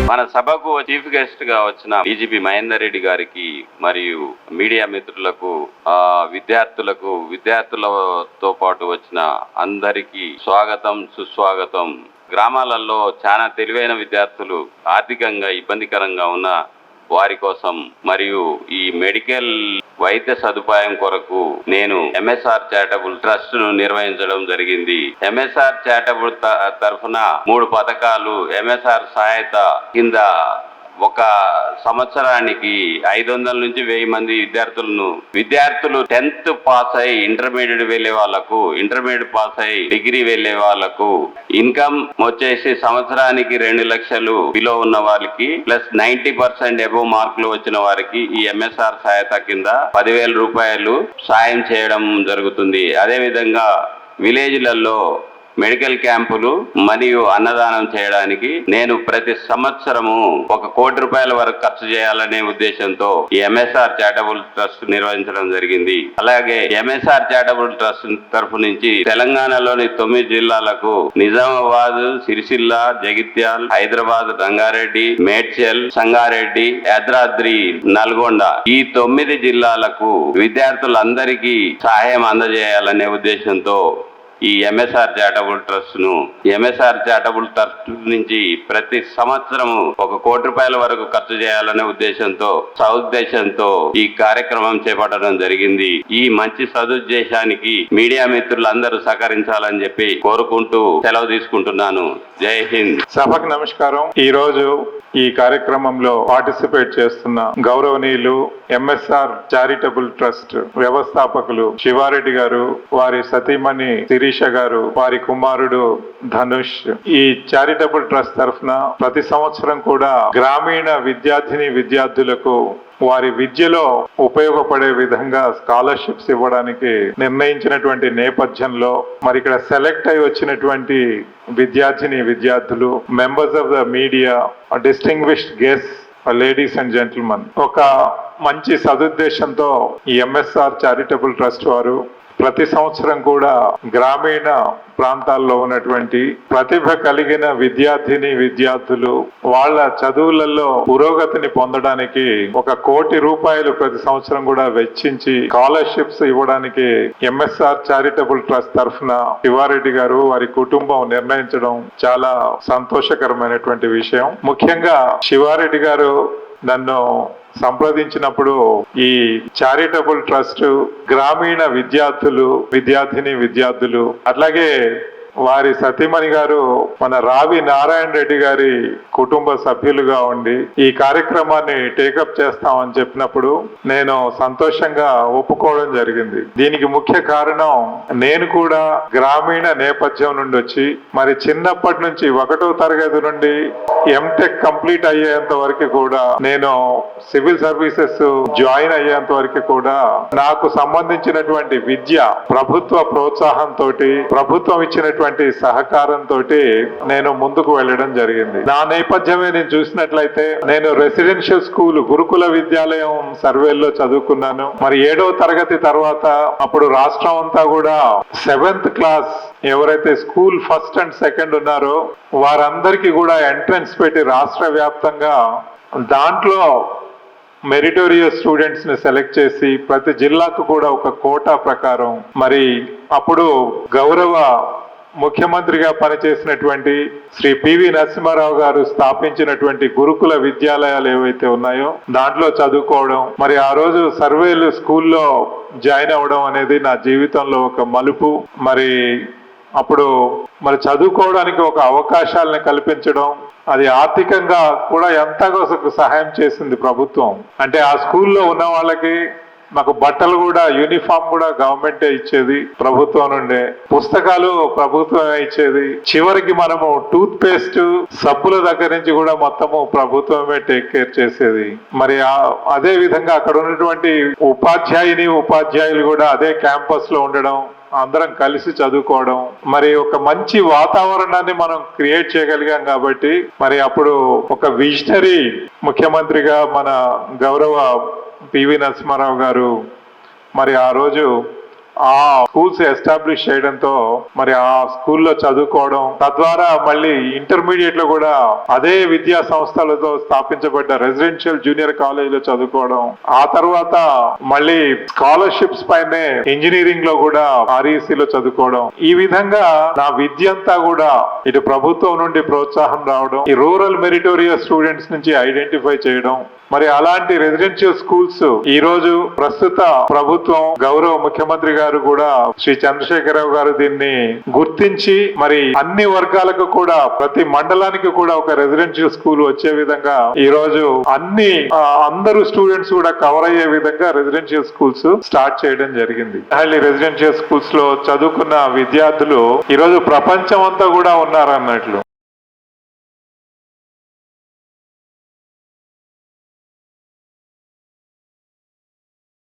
మన సభకు chief guest గా వచ్చిన డీజీపీ మహేందర్ రెడ్డి గారికి మరియు మీడియా మిత్రులకు, విద్యార్థులతో పాటు వచ్చిన అందరికీ స్వాగతం, సుస్వాగతం. గ్రామాలలో చాలా తెలివైన విద్యార్థులు ఆర్థికంగా ఇబ్బందికరంగా ఉన్న వారి కోసం మరియు ఈ మెడికల్ వైద్య సదుపాయం కొరకు నేను ఎంఎస్ఆర్ చారిటబుల్ ట్రస్ట్ ను నిర్వహించడం జరిగింది. ఎంఎస్ఆర్ చారిటబుల్ తరఫున 3 పథకాలు ఎంఎస్ఆర్ సహాయత కింద ఒక సంవత్సరానికి 500 నుంచి 1000 మంది విద్యార్థులు 10th పాస్ అయి ఇంటర్మీడియట్ వెళ్లే వాళ్ళకు, ఇంటర్మీడియట్ పాస్ అయి డిగ్రీ వెళ్లే వాళ్ళకు ఇన్కమ్ వచ్చేసి సంవత్సరానికి 2 లక్షలు బిలో ఉన్న వారికి ప్లస్ 90% అబోవ్ మార్కులు వచ్చిన వారికి ఈ ఎంఎస్ఆర్ సహాయత కింద 10,000 రూపాయలు సాయం చేయడం జరుగుతుంది. అదే విధంగా విలేజ్లలో మెడికల్ క్యాంపులు మరియు అన్నదానం చేయడానికి నేను ప్రతి సంవత్సరము 1 కోటి రూపాయల వరకు ఖర్చు చేయాలనే ఉద్దేశంతో ఈ ఎంఎస్ఆర్ చారిటబుల్ ట్రస్ట్ నిర్వహించడం జరిగింది. అలాగే ఎంఎస్ఆర్ చారిటబుల్ ట్రస్ట్ తరఫు నుంచి తెలంగాణలోని 9 జిల్లాలకు నిజామాబాద్, సిరిసిల్ల, జగిత్యాల్, హైదరాబాద్, రంగారెడ్డి, మేడ్చల్, సంగారెడ్డి, యాదాద్రి, నల్గొండ ఈ 9 జిల్లాలకు విద్యార్థులందరికీ సహాయం అందజేయాలనే ఉద్దేశంతో ఈ ఎంఎస్ఆర్ చారిటబుల్ ట్రస్ట్ నుంచి ప్రతి సంవత్సరము 1 కోటి రూపాయల వరకు ఖర్చు చేయాలనే సదుద్దేశంతో ఈ కార్యక్రమం చేపట్టడం జరిగింది. ఈ మంచి సదుద్దేశానికి మీడియా మిత్రులందరూ సహకరించాలని చెప్పి కోరుకుంటూ సెలవు తీసుకుంటున్నాను. జై హింద్. సభకు నమస్కారం. ఈ రోజు ఈ కార్యక్రమంలో పార్టిసిపేట్ చేస్తున్న గౌరవనీయులు ఎంఎస్ఆర్ చారిటబుల్ ట్రస్ట్ వ్యవస్థాపకులు శివారెడ్డి గారు, వారి సతీమణి శిరీష గారు, వారి కుమారుడు ధనుష్. ఈ చారిటబుల్ ట్రస్ట్ తరఫున ప్రతి సంవత్సరం కూడా గ్రామీణ విద్యార్థులకు వారి విద్యలో ఉపయోగపడే విధంగా స్కాలర్షిప్స్ ఇవ్వడానికి నిర్ణయించినటువంటి నేపథ్యంలో మరి ఇక్కడ సెలెక్ట్ అయి వచ్చినటువంటి విద్యార్థులు, members of the media, distinguished guests, ladies and gentlemen, ఒక మంచి సదుద్దేశంతో ఈ ఎంఎస్ఆర్ చారిటబుల్ ట్రస్ట్ వారు ప్రతి సంవత్సరం కూడా గ్రామీణ ప్రాంతాల్లో ఉన్నటువంటి ప్రతిభ కలిగిన విద్యార్థులు వాళ్ళ చదువులలో పురోగతిని పొందడానికి 1 కోటి రూపాయలు ప్రతి సంవత్సరం కూడా వెచ్చించి స్కాలర్షిప్స్ ఇవ్వడానికి ఎంఎస్ఆర్ చారిటబుల్ ట్రస్ట్ తరఫున శివారెడ్డి గారు, వారి కుటుంబం నిర్ణయించడం చాలా సంతోషకరమైనటువంటి విషయం. ముఖ్యంగా శివారెడ్డి గారు నన్ను సంప్రదించినప్పుడు ఈ చారిటబుల్ ట్రస్ట్ గ్రామీణ విద్యార్థులు అట్లాగే వారి సతీమణి గారు మన రావి నారాయణ రెడ్డి గారి కుటుంబ సభ్యులుగా ఉండి ఈ కార్యక్రమాన్ని టేకప్ చేస్తామని చెప్పినప్పుడు నేను సంతోషంగా ఒప్పుకోవడం జరిగింది. దీనికి ముఖ్య కారణం నేను కూడా గ్రామీణ నేపథ్యం నుండి వచ్చి మరి చిన్నప్పటి నుంచి 1వ తరగతి నుండి ఎంటెక్ కంప్లీట్ అయ్యేంత వరకు కూడా నేను సివిల్ సర్వీసెస్ జాయిన్ అయ్యేంత వరకు కూడా నాకు సంబంధించినటువంటి విద్య ప్రభుత్వ ప్రోత్సాహంతో, ప్రభుత్వం ఇచ్చినటువంటి సహకారంతో నేను ముందుకు వెళ్ళడం జరిగింది. నా నేపథ్యమే నేను చూసినట్లయితే నేను రెసిడెన్షియల్ స్కూల్ గురుకుల విద్యాలయం సర్వేల్లో చదువుకున్నాను. మరి 7వ తరగతి తర్వాత అప్పుడు రాష్ట్రం అంతా కూడా 7th క్లాస్ ఎవరైతే స్కూల్ ఫస్ట్ అండ్ సెకండ్ ఉన్నారో వారందరికీ కూడా ఎంట్రన్స్ పెట్టి రాష్ట్ర వ్యాప్తంగా దాంట్లో మెరిటోరియస్ స్టూడెంట్స్ ని సెలెక్ట్ చేసి ప్రతి జిల్లాకు కూడా ఒక కోటా ప్రకారం మరి అప్పుడు గౌరవ ముఖ్యమంత్రిగా పనిచేసినటువంటి శ్రీ పివి నరసింహారావు గారు స్థాపించినటువంటి గురుకుల విద్యాలయాలు ఏవైతే ఉన్నాయో దాంట్లో చదువుకోవడం, మరి ఆ రోజు సర్వేలు స్కూల్లో జాయిన్ అవ్వడం అనేది నా జీవితంలో ఒక మలుపు. మరి అప్పుడు మరి చదువుకోవడానికి ఒక అవకాశాలను కల్పించడం, అది ఆర్థికంగా కూడా ఎంతగా సహాయం చేసింది ప్రభుత్వం. అంటే ఆ స్కూల్లో ఉన్న వాళ్ళకి మాకు బట్టలు కూడా, యూనిఫామ్ కూడా గవర్నమెంటే ఇచ్చేది, ప్రభుత్వం నుండే పుస్తకాలు ప్రభుత్వమే ఇచ్చేది. చివరికి మనము టూత్ పేస్ట్, సబ్బుల దగ్గర నుంచి కూడా మొత్తము ప్రభుత్వమే టేక్ కేర్ చేసేది. మరి అదే విధంగా అక్కడ ఉన్నటువంటి ఉపాధ్యాయులు కూడా అదే క్యాంపస్ లో ఉండడం, అందరం కలిసి చదువుకోవడం, మరి ఒక మంచి వాతావరణాన్ని మనం క్రియేట్ చేయగలిగాం. కాబట్టి మరి అప్పుడు ఒక విజనరీ ముఖ్యమంత్రిగా మన గౌరవ పివి నరసింహారావు గారు మరి ఆ రోజు ఆ స్కూల్స్ ఎస్టాబ్లిష్ చేయడంతో మరి ఆ స్కూల్లో చదువుకోవడం, తద్వారా మళ్ళీ ఇంటర్మీడియట్ లో కూడా అదే విద్యా సంస్థలతో స్థాపించబడ్డ రెసిడెన్షియల్ జూనియర్ కాలేజ్ లో చదువుకోవడం, ఆ తర్వాత మళ్ళీ స్కాలర్షిప్స్ పైనే ఇంజనీరింగ్ లో కూడా REC లో చదువుకోవడం, ఈ విధంగా నా విద్య అంతా కూడా ఇటు ప్రభుత్వం నుండి ప్రోత్సాహం రావడం, ఈ రూరల్ మెరిటోరియస్ స్టూడెంట్స్ నుంచి ఐడెంటిఫై చేయడం, మరి అలాంటి రెసిడెన్షియల్ స్కూల్స్ ఈ రోజు ప్రస్తుత ప్రభుత్వం గౌరవ ముఖ్యమంత్రి గారు కూడా శ్రీ చంద్రశేఖరరావు గారు దీన్ని గుర్తించి మరి అన్ని వర్గాలకు కూడా ప్రతి మండలానికి కూడా ఒక రెసిడెన్షియల్ స్కూల్ వచ్చే విధంగా ఈ రోజు అందరూ స్టూడెంట్స్ కూడా కవర్ అయ్యే విధంగా రెసిడెన్షియల్ స్కూల్స్ స్టార్ట్ చేయడం జరిగింది. రెసిడెన్షియల్ స్కూల్స్ లో చదువుకున్న విద్యార్థులు ఈ రోజు ప్రపంచం అంతా కూడా ఉన్నారన్నట్లు.